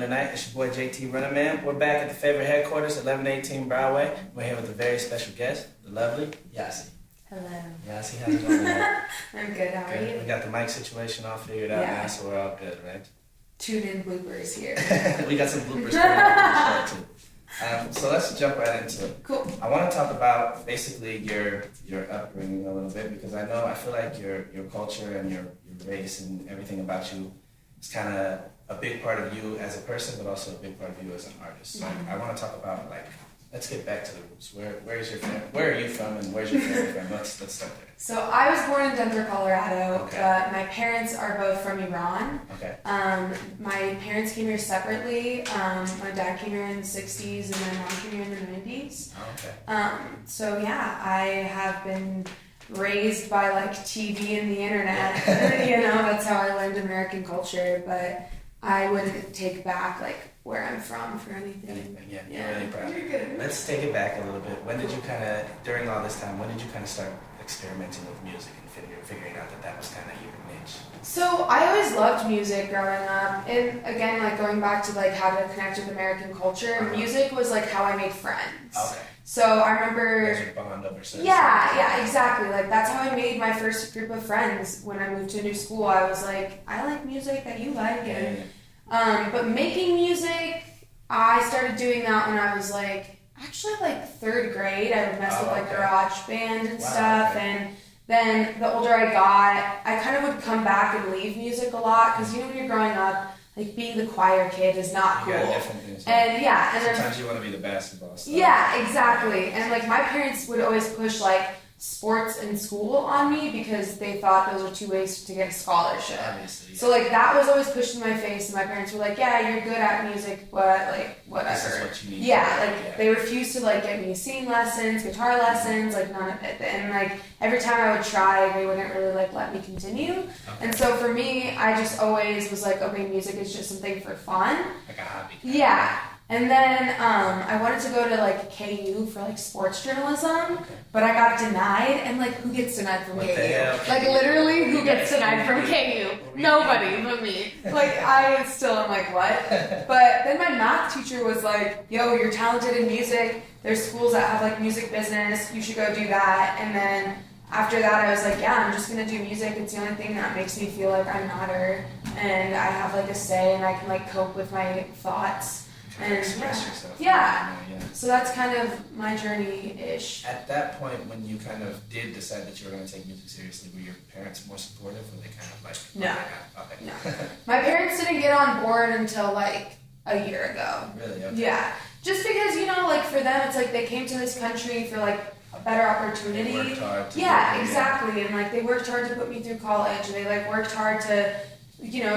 tonight. It's your boy JTRunninMan. We're back at the favorite headquarters at 1118 Broadway. We're here with a very special guest, the lovely Yasi. Hello. Yasi, how's it going tonight? I'm good, how are you? We got the mic situation all figured out now, so we're all good, right? Tune in bloopers here. We got some bloopers for the show too. So let's jump right into it. Cool. I want to talk about basically your upbringing a little bit, because I feel like your culture and your race and everything about you is kind of a big part of you as a person, but also a big part of you as an artist. So I want to talk about, like, let's get back to the roots. Where are you from, and where's your family from? Let's start there. So I was born in Denver, Colorado. Okay. My parents are both from Iran. Okay. My parents came here separately. My dad came here in the 60s and my mom came here in the 90s. Oh, okay. So yeah, I have been raised by like TV and the internet. That's how I learned American culture, but I wouldn't take back like where I'm from for anything. Yeah, you're really proud. You're good. Let's take it back a little bit. When did you during all this time, when did you start experimenting with music and figuring out that was kind of your niche? So I always loved music growing up, and again, like going back to like how to connect with American culture, music was like how I made friends. Okay. So I remember. You guys would bond over certain Yeah, exactly. Like that's how I made my first group of friends when I moved to a new school. I was like, I like music that you like, but making music, I started doing that when I was like, actually like third grade. I would mess with like garage band and stuff, and then the older I got, I kind of would come back and leave music a lot, because when you're growing up, like being the choir kid is not cool. Things, and sometimes you want to be the basketball star. Yeah, exactly. And like my parents would always push like sports and school on me, because they thought those were two ways to get a scholarship. Obviously, yeah. So like that was always pushed in my face, and my parents were like, yeah, you're good at music, but like whatever. This is what you need. They refused to like get me singing lessons, guitar lessons, like none of it. And like every time I would try, they wouldn't really like let me continue. Okay. And so for me, I just always was like, okay, music is just something for fun. Like a hobby. Yeah. And then I wanted to go to like KU for like sports journalism, but I got denied. And like, who gets denied from KU? Like literally, who gets denied from KU? Nobody but me. Like I still am like, what? But then my math teacher was like, yo, you're talented in music. There's schools that have like music business. You should go do that. And then after that, I was like, yeah, I'm just gonna do music. It's the only thing that makes me feel like I matter, and I have like a say, and I can like cope with my thoughts. And express yourself. Yeah. So that's kind of my journey-ish. At that point, when you kind of did decide that you were going to take music seriously, were your parents more supportive, or they kind of like... No. Okay. No. My parents didn't get on board until like a year ago. Really? Okay. Yeah. Just because, like for them, it's like they came to this country for like a better opportunity. They worked hard to exactly. And like they worked hard to put me through college. They like worked hard to...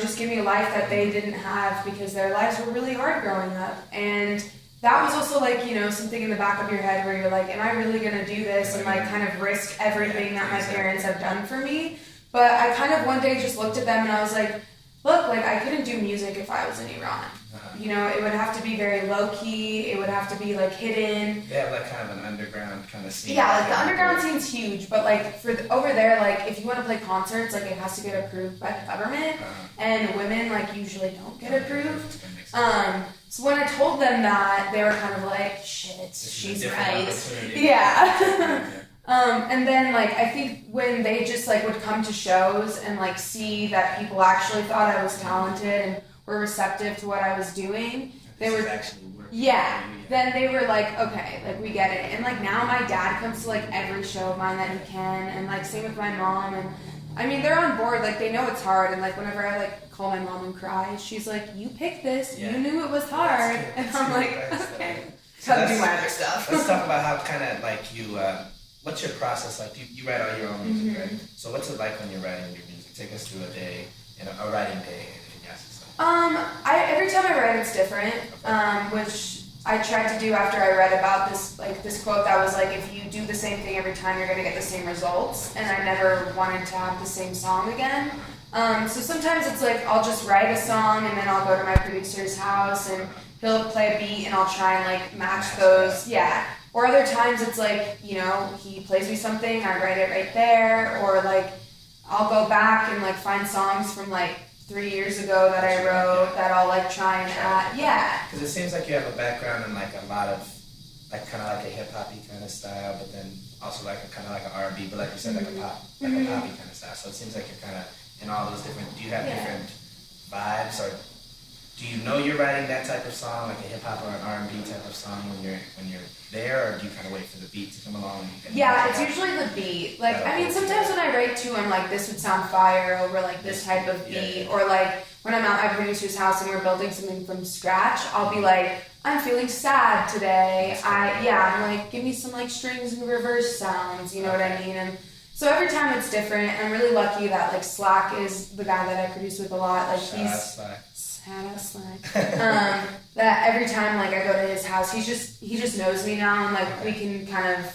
just give me a life that they didn't have, because their lives were really hard growing up. And that was also like, something in the back of your head where you're like, am I really going to do this and like kind of risk everything that my parents have done for me? But I kind of one day just looked at them and I was like, look, like I couldn't do music if I was in Iran. It would have to be very low key. It would have to be like hidden. They have like kind of an underground kind of scene. Yeah, like the underground scene's huge, but like over there, like if you want to play concerts, like it has to get approved by the government, and women like usually don't get approved. So when I told them that, they were kind of like, shit, she's right. Yeah. And then like I think when they just like would come to shows and like see that people actually thought I was talented and were receptive to what I was doing, they were actually working. Yeah. Then they were like, okay, like we get it. And like now my dad comes to like every show of mine that he can, and like same with my mom, and I mean they're on board, like they know it's hard, and like whenever I like call my mom and cry, she's like, you picked this, you knew it was hard. And I'm like, okay. So Gotta do my other stuff. Let's talk about how kind of like you what's your process like? You write all your own music, right? So what's it like when you're writing your music? Take us through a writing day in Yasi's. Every time I write, it's different, which I tried to do after I read about this quote that was like, if you do the same thing every time, you're going to get the same results, and I never wanted to have the same song again. So sometimes it's like, I'll just write a song, and then I'll go to my producer's house, and he'll play a beat, and I'll try and like match those, Or other times it's like, he plays me something, I write it right there, or like, I'll go back and like find songs from like 3 years ago that I wrote that I'll like try and add. Yeah. Because it seems like you have a background in like a lot of, like kind of like a hip hoppy kind of style, but then also like a kind of like an R&B, but like you said, like a pop, like a poppy kind of style. So it seems like you're kind of in all those different. Do you have different vibes, or do you know you're writing that type of song, like a hip hop or an R&B type of song when you're there, or do you kind of wait for the beat to come along? Yeah, it's usually the beat. Like, I mean, sometimes when I write too, I'm like, this would sound fire over like this type of beat, or like when I'm at my producer's house and we're building something from scratch, I'll be like, I'm feeling sad today. I'm like, give me some like strings and reverse sounds, you know what I mean? And so every time it's different. I'm really lucky that like Slack is the guy that I produce with a lot. Like Slack. That every time like I go to his house, he just knows me now, and like we can kind of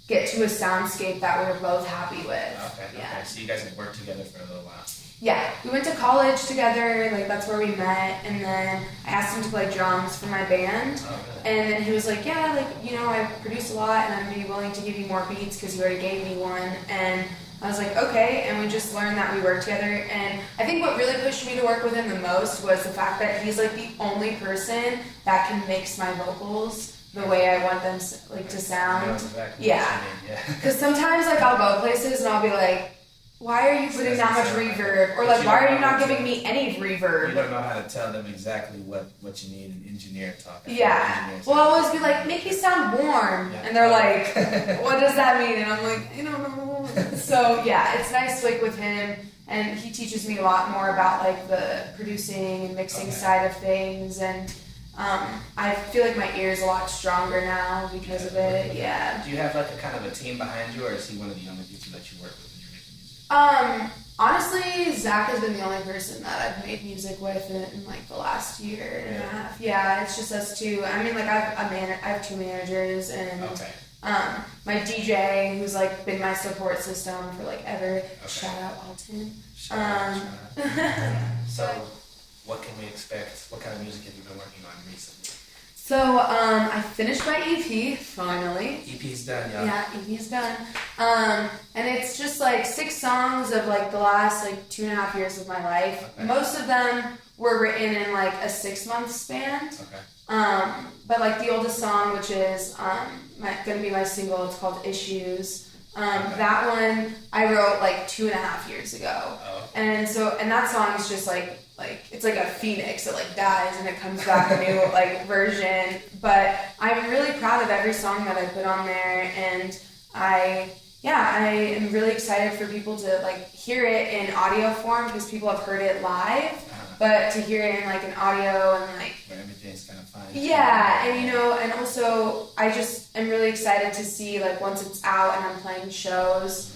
get to a soundscape that we're both happy with. Okay. So you guys have worked together for a little while. Yeah, we went to college together, like that's where we met, and then I asked him to play drums for my band, and then he was like, yeah, like, you know, I produce a lot, and I'd be willing to give you more beats because you already gave me one, and I was like, okay, and we just learned that we work together, and I think what really pushed me to work with him the most was the fact that he's like the only person that can mix my vocals the way I want them like to sound. Because sometimes like I'll go places and I'll be like, why are you putting that much reverb? Or like, why are you not giving me any reverb? You don't know how to tell them exactly what you need an engineer talk. Yeah. Well, I'll always be like, make me sound warm. Yeah. And they're like, what does that mean? And I'm like, I don't know. So yeah, it's nice like with him, and he teaches me a lot more about like the producing and mixing side of things, and I feel like my ear is a lot stronger now because of it. Yeah. Do you have like a kind of a team behind you, or is he one of the only people that you work with when you're making music? Honestly, Zach has been the only person that I've made music with in like the last year and a half. Yeah, it's just us two. I mean, like I have two managers, and my DJ, who's like been my support system for like ever. Shout out Alton. So, what can we expect? What kind of music have you been working on recently? So, I finished my EP, finally. EP's done, y'all. Yeah, EP's done. And it's just like 6 songs of like the last like 2.5 years of my life. Okay. Most of them were written in like a 6-month span. Okay. But like the oldest song, which is gonna be my single, it's called Issues. That one I wrote like 2.5 years ago. Oh. And that song is just like it's like a phoenix that like dies and it comes back a new like version. But I'm really proud of every song that I put on there, and I am really excited for people to like hear it in audio form, because people have heard it live, but to hear it in like an audio and like where everything's kind of fine. Yeah, and you know, and also I just am really excited to see like once it's out and I'm playing shows.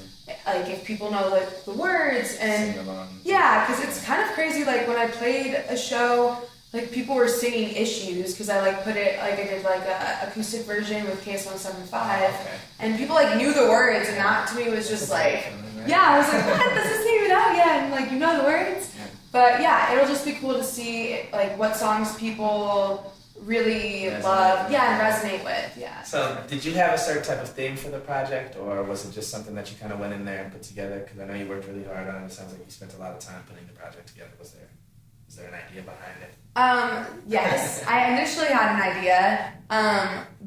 Like if people know like the words and because it's kind of crazy. Like when I played a show, like people were singing Issues because I like put it like I did like a acoustic version with KS175, and people like knew the words, and that to me was just like I was like, what? This isn't even out yet, and like you know the words. But yeah, it'll just be cool to see like what songs people really love, and resonate with, So, did you have a certain type of theme for the project, or was it just something that you kind of went in there and put together? Because I know you worked really hard on it. It sounds like you spent a lot of time putting the project together. Was there an idea behind it? Yes, I initially had an idea,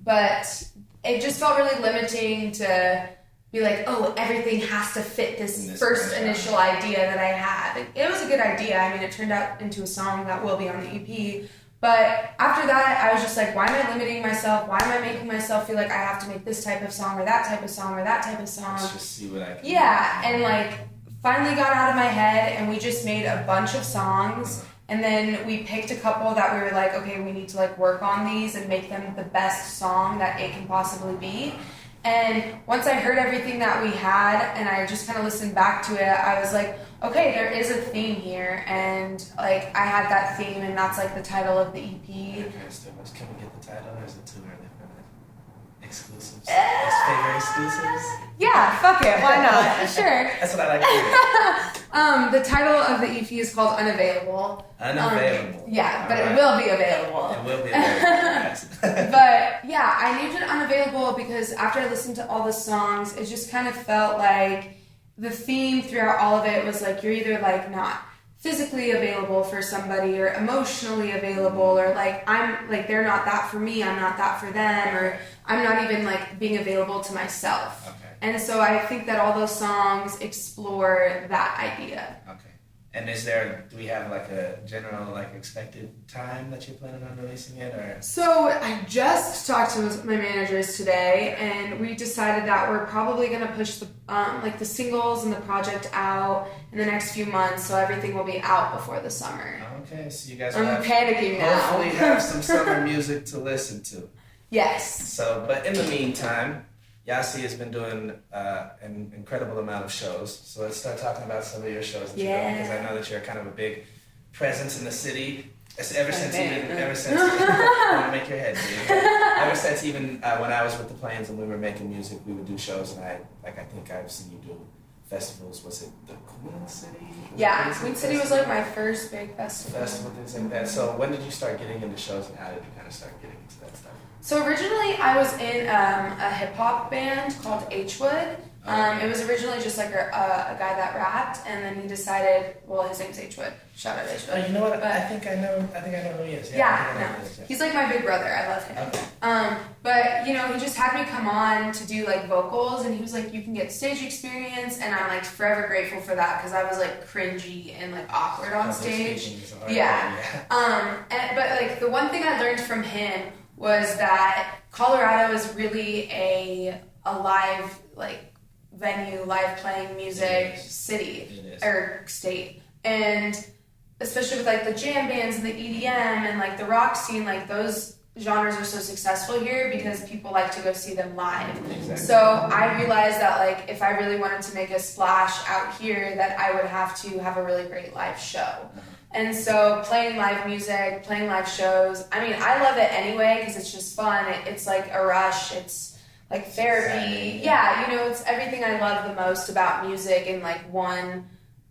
but it just felt really limiting to be like, oh, everything has to fit this first initial idea that I had. It was a good idea. I mean, it turned out into a song that will be on the EP. But after that, I was just like, why am I limiting myself? Why am I making myself feel like I have to make this type of song or that type of song or that type of song? Let's just see what I can do. And like finally got out of my head, and we just made a bunch of songs. And then we picked a couple that we were like, okay, we need to like work on these and make them the best song that it can possibly be. And once I heard everything that we had and I just kind of listened back to it, I was like, okay, there is a theme here, and like I had that theme, and that's like the title of the EP. Can we get the title, or is it too early for that? Exclusives? Favorite exclusives? Yeah, fuck it, why not? Sure. That's what I like to hear. The title of the EP is called Unavailable. Unavailable. But it will be available. It will be available, But yeah, I named it Unavailable because after I listened to all the songs, it just kind of felt like the theme throughout all of it was like, you're either like not physically available for somebody or emotionally available, or like I'm like they're not that for me, I'm not that for them, or I'm not even like being available to myself. Okay. And so I think that all those songs explore that idea. Okay. And do we have like a general like expected time that you're planning on releasing it, or? So I just talked to my managers today, and we decided that we're probably gonna push the the singles and the project out in the next few months, so everything will be out before the summer. Okay, so you guys I'm will panicking now. hopefully have some summer music to listen to. Yes. So, but in the meantime, Yasi has been doing an incredible amount of shows. So let's start talking about some of your shows that you're doing, because I know that you're kind of a big presence in the city. Ever since I want to make your head big. Ever since even when I was with the Plains and we were making music, we would do shows, and I think I've seen you do festivals. Was it the Queen City? Yeah, Queen City was like my first big festival. Things like that. So when did you start getting into shows, and how did you kind of start getting into that stuff? So originally I was in a hip hop band called H-Wood. It was originally just like a guy that rapped, and then he decided, well, his name's H-Wood. Shout out H-Wood. Oh, you know what? But, I think I know who he is. Yeah, he's like my big brother. I love him. Okay. But you know, he just had me come on to do like vocals, and he was like, "You can get stage experience," and I'm like forever grateful for that, because I was like cringy and like awkward on stage. Yeah. But like the one thing I learned from him was that Colorado is really a live like venue, live playing music city or state, and especially with like the jam bands and the EDM and like the rock scene, like those genres are so successful here because people like to go see them live. Exactly. So I realized that like if I really wanted to make a splash out here, that I would have to have a really great live show. And so playing live music, playing live shows, I mean, I love it anyway because it's just fun. It's like a rush. It's like therapy. Yeah, you know, it's everything I love the most about music in like one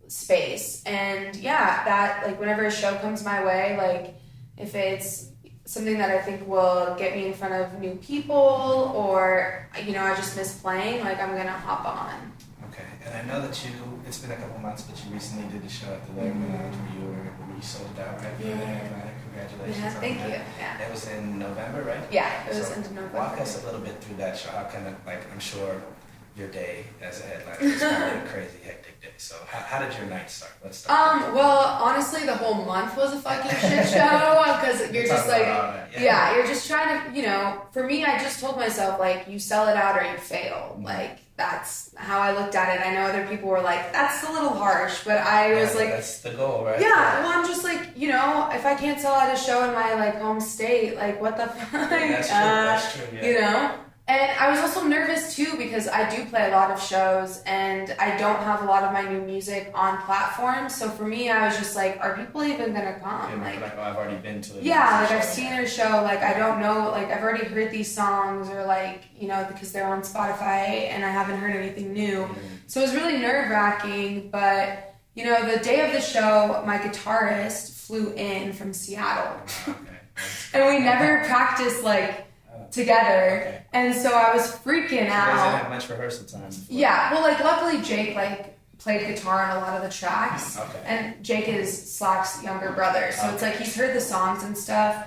space. And yeah, that like whenever a show comes my way, like if it's something that I think will get me in front of new people, or you know, I just miss playing, like I'm gonna hop on. Okay, and I know that it's been a couple months, but you recently did the show at the Larry Lounge where you sold it out, right? Congratulations. Yeah, thank you. Yeah. It was in November, right? Yeah, it was in November. Walk us a little bit through that show. How kind of like, I'm sure your day as a headliner was probably a crazy hectic day. So how did your night start? Let's start. Well, honestly, the whole month was a fucking shit show because you're just like, yeah, you're just trying to, you know, for me, I just told myself like, you sell it out or you fail. Mm-hmm. Like that's how I looked at it. I know other people were like, that's a little harsh, but I was like, that's the goal, right? Yeah, well, I'm just like, you know, if I can't sell out a show in my like home state, like what the fuck? That's true. Yeah. You know. And I was also nervous too because I do play a lot of shows and I don't have a lot of my new music on platforms. So for me, I was just like, are people even gonna come? Yeah, like, oh, I've already been to it. Yeah, like I've seen her show. Like I don't know. Like I've already heard these songs, or like you know because they're on Spotify, and I haven't heard anything new. Mm-hmm. So it was really nerve-wracking. But you know, the day of the show, my guitarist flew in from Seattle, and we never practiced like together, and so I was freaking out. You guys didn't have much rehearsal time before. Yeah, well, like luckily Jake like played guitar on a lot of the tracks, and Jake is Slack's younger brother, so it's like he's heard the songs and stuff.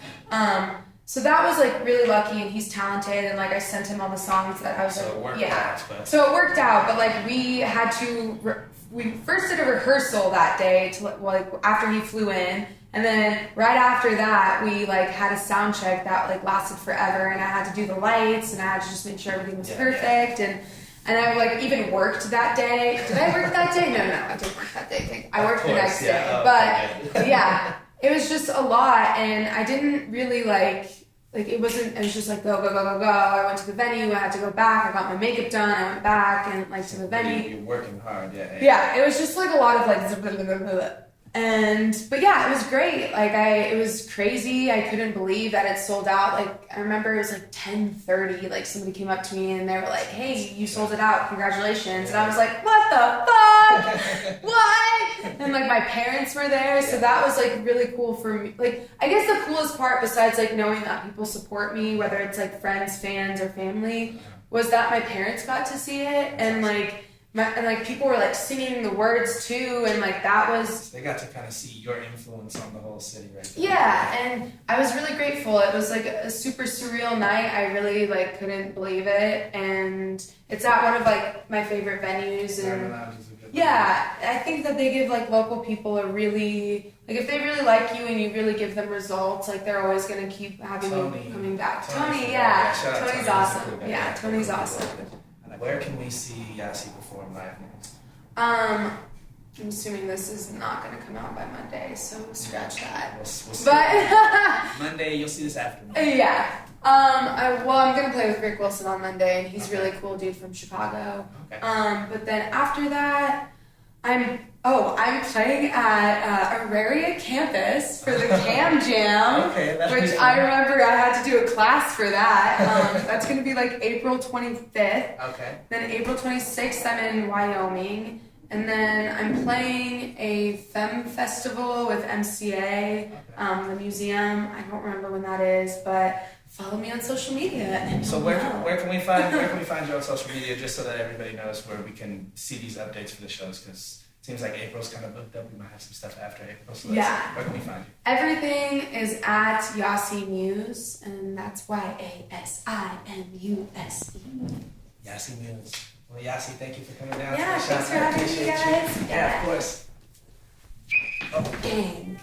So that was like really lucky, and he's talented, and like I sent him all the songs that I was so like, it worked out, but... So it worked out, but like we had to. We first did a rehearsal that day to like after he flew in. And then right after that, we like had a sound check that like lasted forever, and I had to do the lights, and I had to just make sure everything was perfect, and I like even worked that day. Did I work that day? No, I didn't work that day. I worked the next day, but yeah, it was just a lot, and I didn't really like it wasn't. It was just like go. I went to the venue. I had to go back. I got my makeup done. I went back and like to the venue. You're working hard, yeah. Yeah, it was just like a lot of like. But yeah, it was great. Like it was crazy. I couldn't believe that it sold out. Like I remember it was like 10:30. Like somebody came up to me and they were like, "Hey, you sold it out. Congratulations!" And I was like, "What the fuck? What?" And like my parents were there, so that was like really cool for me. Like I guess the coolest part, besides like knowing that people support me, whether it's like friends, fans, or family, was that my parents got to see it, and like and like people were like singing the words too, and like that was. They got to kind of see your influence on the whole city, right there. Yeah, and I was really grateful. It was like a super surreal night. I really like couldn't believe it, and it's at one of like my favorite venues. And yeah, I think that they give like local people a really like if they really like you and you really give them results, like they're always gonna keep having you coming back. Tony, yeah, Tony's awesome. Yeah, Tony's awesome. Where can we see Yasi perform live now? I'm assuming this is not going to come out by Monday, so scratch that. We'll see. But Monday, you'll see this afternoon. Yeah. I'm going to play with Rick Wilson on Monday, and he's really cool dude from Chicago. Okay. But then after that, I'm playing at Auraria campus for the Cam Jam, which I remember I had to do a class for that. That's going to be like April 25th. Okay. Then April 26th, I'm in Wyoming. And then I'm playing a Femme Festival with MCA, the museum. I don't remember when that is, but follow me on social media. And so where can we find you on social media, just so that everybody knows where we can see these updates for the shows? Because it seems like April's kind of booked up. We might have some stuff after April. So where can we find you? Everything is at Yasi Muse, and that's YASIMUSE. Yasi Muse. Well, Yasi, thank you for coming down. Yeah, thanks for having me, guys. Yeah, of course. Dang.